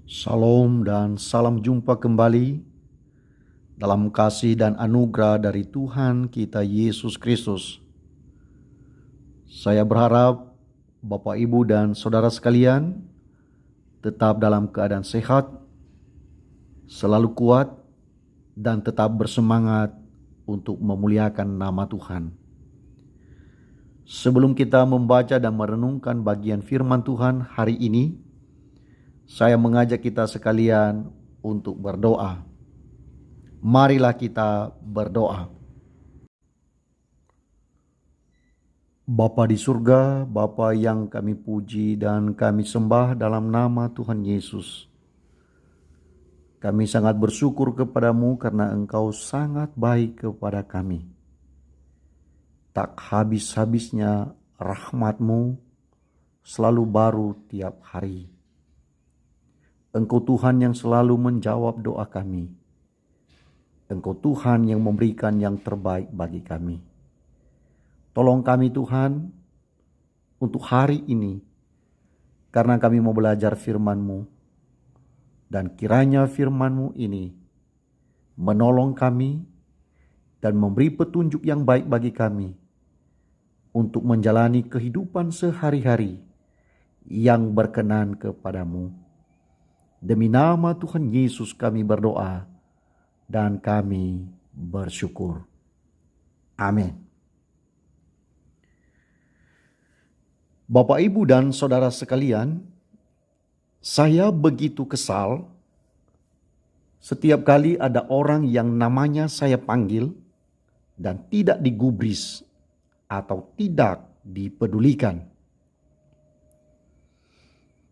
Salam dan salam jumpa kembali dalam kasih dan anugerah dari Tuhan kita Yesus Kristus. Saya berharap Bapak, Ibu, dan Saudara sekalian tetap dalam keadaan sehat, selalu kuat, dan tetap bersemangat untuk memuliakan nama Tuhan. Sebelum kita membaca dan merenungkan bagian firman Tuhan hari ini, saya mengajak kita sekalian untuk berdoa. Marilah kita berdoa. Bapa di surga, Bapa yang kami puji dan kami sembah dalam nama Tuhan Yesus. Kami sangat bersyukur kepadamu karena Engkau sangat baik kepada kami. Tak habis-habisnya rahmat-Mu selalu baru tiap hari. Engkau Tuhan yang selalu menjawab doa kami. Engkau Tuhan yang memberikan yang terbaik bagi kami. Tolong kami Tuhan untuk hari ini, karena kami mau belajar firman-Mu. Dan kiranya firman-Mu ini menolong kami dan memberi petunjuk yang baik bagi kami untuk menjalani kehidupan sehari-hari yang berkenan kepadamu. Demi nama Tuhan Yesus kami berdoa dan kami bersyukur. Amin. Bapak, Ibu, dan Saudara sekalian, saya begitu kesal setiap kali ada orang yang namanya saya panggil dan tidak digubris atau tidak dipedulikan.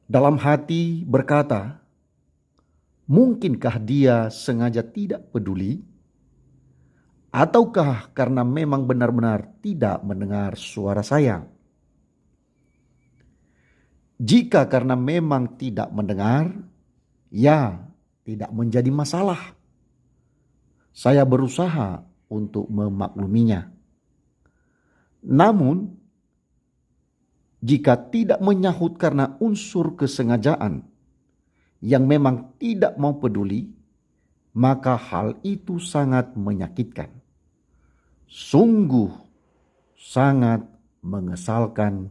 Dalam hati berkata, mungkinkah dia sengaja tidak peduli? Ataukah karena memang benar-benar tidak mendengar suara saya? Jika karena memang tidak mendengar, ya tidak menjadi masalah. Saya berusaha untuk memakluminya. Namun, jika tidak menyahut karena unsur kesengajaan yang memang tidak mau peduli, maka hal itu sangat menyakitkan. Sungguh sangat mengesalkan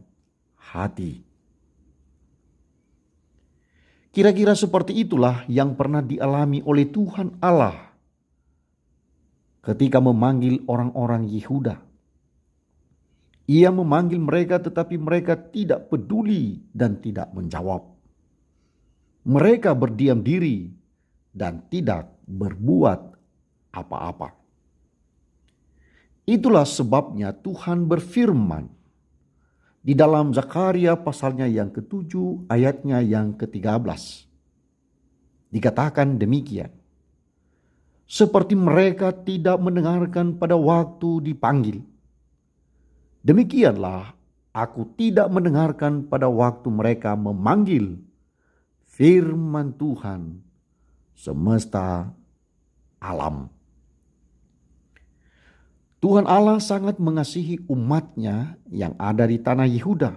hati. Kira-kira seperti itulah yang pernah dialami oleh Tuhan Allah ketika memanggil orang-orang Yehuda. Ia memanggil mereka tetapi mereka tidak peduli dan tidak menjawab. Mereka berdiam diri dan tidak berbuat apa-apa. Itulah sebabnya Tuhan berfirman di dalam Zakaria pasalnya yang ke-7 ayatnya yang ke-13. Dikatakan demikian. Seperti mereka tidak mendengarkan pada waktu dipanggil, demikianlah aku tidak mendengarkan pada waktu mereka memanggil, firman Tuhan semesta alam. Tuhan Allah sangat mengasihi umatnya yang ada di tanah Yehuda.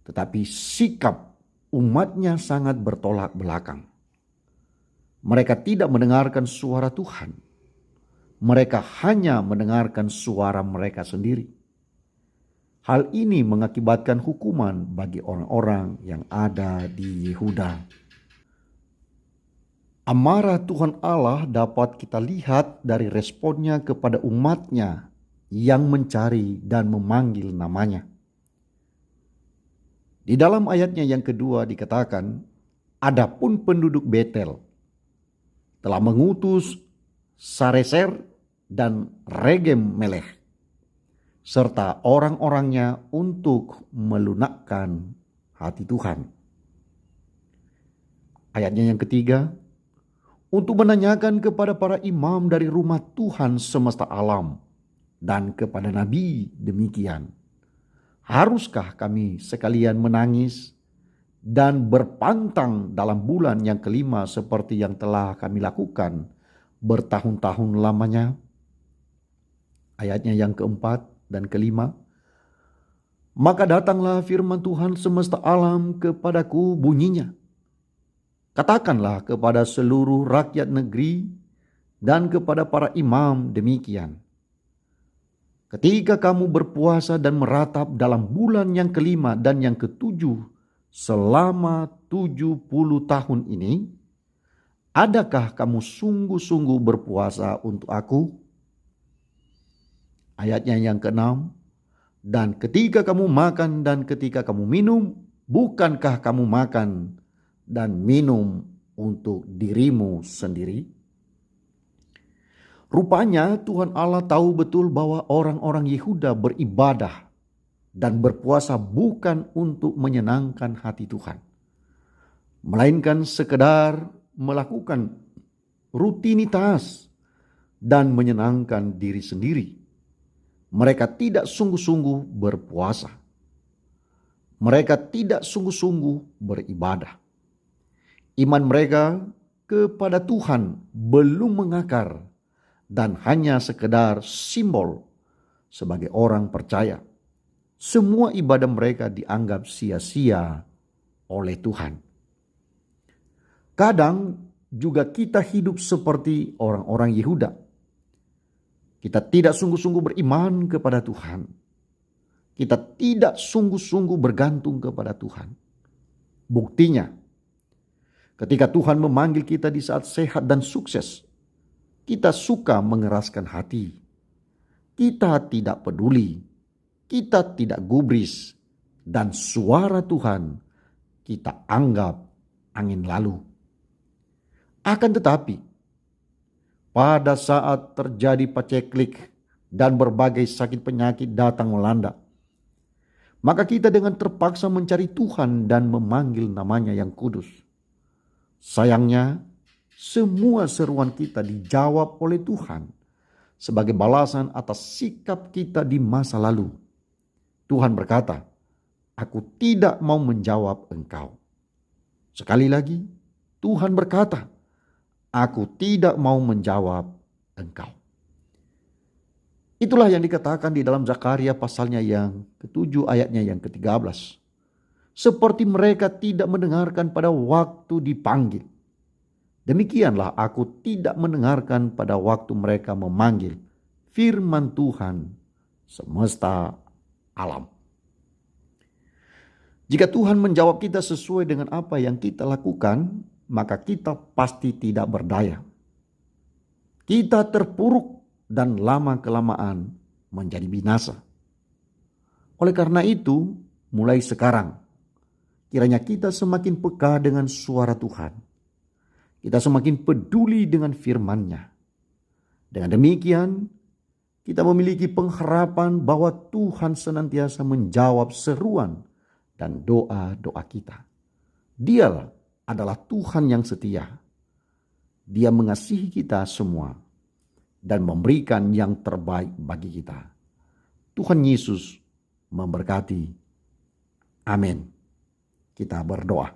Tetapi sikap umatnya sangat bertolak belakang. Mereka tidak mendengarkan suara Tuhan. Mereka hanya mendengarkan suara mereka sendiri. Hal ini mengakibatkan hukuman bagi orang-orang yang ada di Yehuda. Amarah Tuhan Allah dapat kita lihat dari responnya kepada umatnya yang mencari dan memanggil namanya. Di dalam ayatnya yang kedua dikatakan, adapun penduduk Betel telah mengutus Sareser dan Regem Melech serta orang-orangnya untuk melunakkan hati Tuhan. Ayatnya yang ketiga, untuk menanyakan kepada para imam dari rumah Tuhan semesta alam dan kepada nabi demikian. Haruskah kami sekalian menangis dan berpantang dalam bulan yang kelima seperti yang telah kami lakukan bertahun-tahun lamanya? Ayatnya yang keempat dan kelima. Maka datanglah firman Tuhan semesta alam kepadaku bunyinya. Katakanlah kepada seluruh rakyat negeri dan kepada para imam demikian. Ketika kamu berpuasa dan meratap dalam bulan yang kelima dan yang ketujuh selama 70 tahun ini, adakah kamu sungguh-sungguh berpuasa untuk aku? Ayatnya yang ke-6, dan ketika kamu makan dan ketika kamu minum, bukankah kamu makan dan minum untuk dirimu sendiri? Rupanya Tuhan Allah tahu betul bahwa orang-orang Yehuda beribadah dan berpuasa bukan untuk menyenangkan hati Tuhan, melainkan sekedar melakukan rutinitas dan menyenangkan diri sendiri. Mereka tidak sungguh-sungguh berpuasa. Mereka tidak sungguh-sungguh beribadah. Iman mereka kepada Tuhan belum mengakar dan hanya sekedar simbol sebagai orang percaya. Semua ibadah mereka dianggap sia-sia oleh Tuhan. Kadang juga kita hidup seperti orang-orang Yehuda. Kita tidak sungguh-sungguh beriman kepada Tuhan. Kita tidak sungguh-sungguh bergantung kepada Tuhan. Buktinya, ketika Tuhan memanggil kita di saat sehat dan sukses, kita suka mengeraskan hati. Kita tidak peduli. Kita tidak gubris. Dan suara Tuhan kita anggap angin lalu. Akan tetapi, pada saat terjadi paceklik dan berbagai sakit penyakit datang melanda, maka kita dengan terpaksa mencari Tuhan dan memanggil namanya yang kudus. Sayangnya, semua seruan kita dijawab oleh Tuhan sebagai balasan atas sikap kita di masa lalu. Tuhan berkata, "Aku tidak mau menjawab engkau." Sekali lagi, Tuhan berkata, "Aku tidak mau menjawab engkau." Itulah yang dikatakan di dalam Zakaria pasalnya yang ke-7 ayatnya yang ke-13. Seperti mereka tidak mendengarkan pada waktu dipanggil, demikianlah aku tidak mendengarkan pada waktu mereka memanggil firman Tuhan semesta alam. Jika Tuhan menjawab kita sesuai dengan apa yang kita lakukan, maka kita pasti tidak berdaya. Kita terpuruk dan lama-kelamaan menjadi binasa. Oleh karena itu, mulai sekarang, kiranya kita semakin peka dengan suara Tuhan. Kita semakin peduli dengan firman-Nya. Dengan demikian, kita memiliki pengharapan bahwa Tuhan senantiasa menjawab seruan dan doa-doa kita. Dialah adalah Tuhan yang setia. Dia mengasihi kita semua dan memberikan yang terbaik bagi kita. Tuhan Yesus memberkati. Amin. Kita berdoa.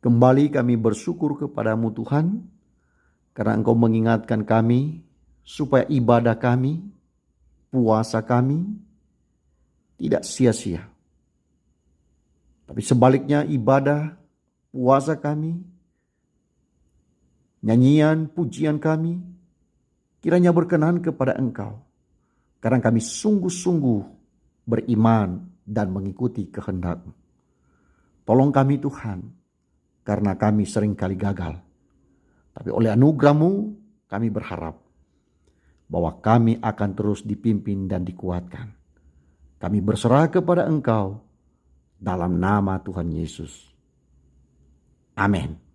Kembali kami bersyukur kepadamu Tuhan, karena Engkau mengingatkan kami supaya ibadah kami, puasa kami tidak sia-sia. Tapi sebaliknya ibadah, puasa kami, nyanyian, pujian kami, kiranya berkenan kepada Engkau. Karena kami sungguh-sungguh beriman dan mengikuti kehendak-Mu. Tolong kami Tuhan, karena kami seringkali gagal. Tapi oleh anugerah-Mu kami berharap bahwa kami akan terus dipimpin dan dikuatkan. Kami berserah kepada Engkau dalam nama Tuhan Yesus. Amin.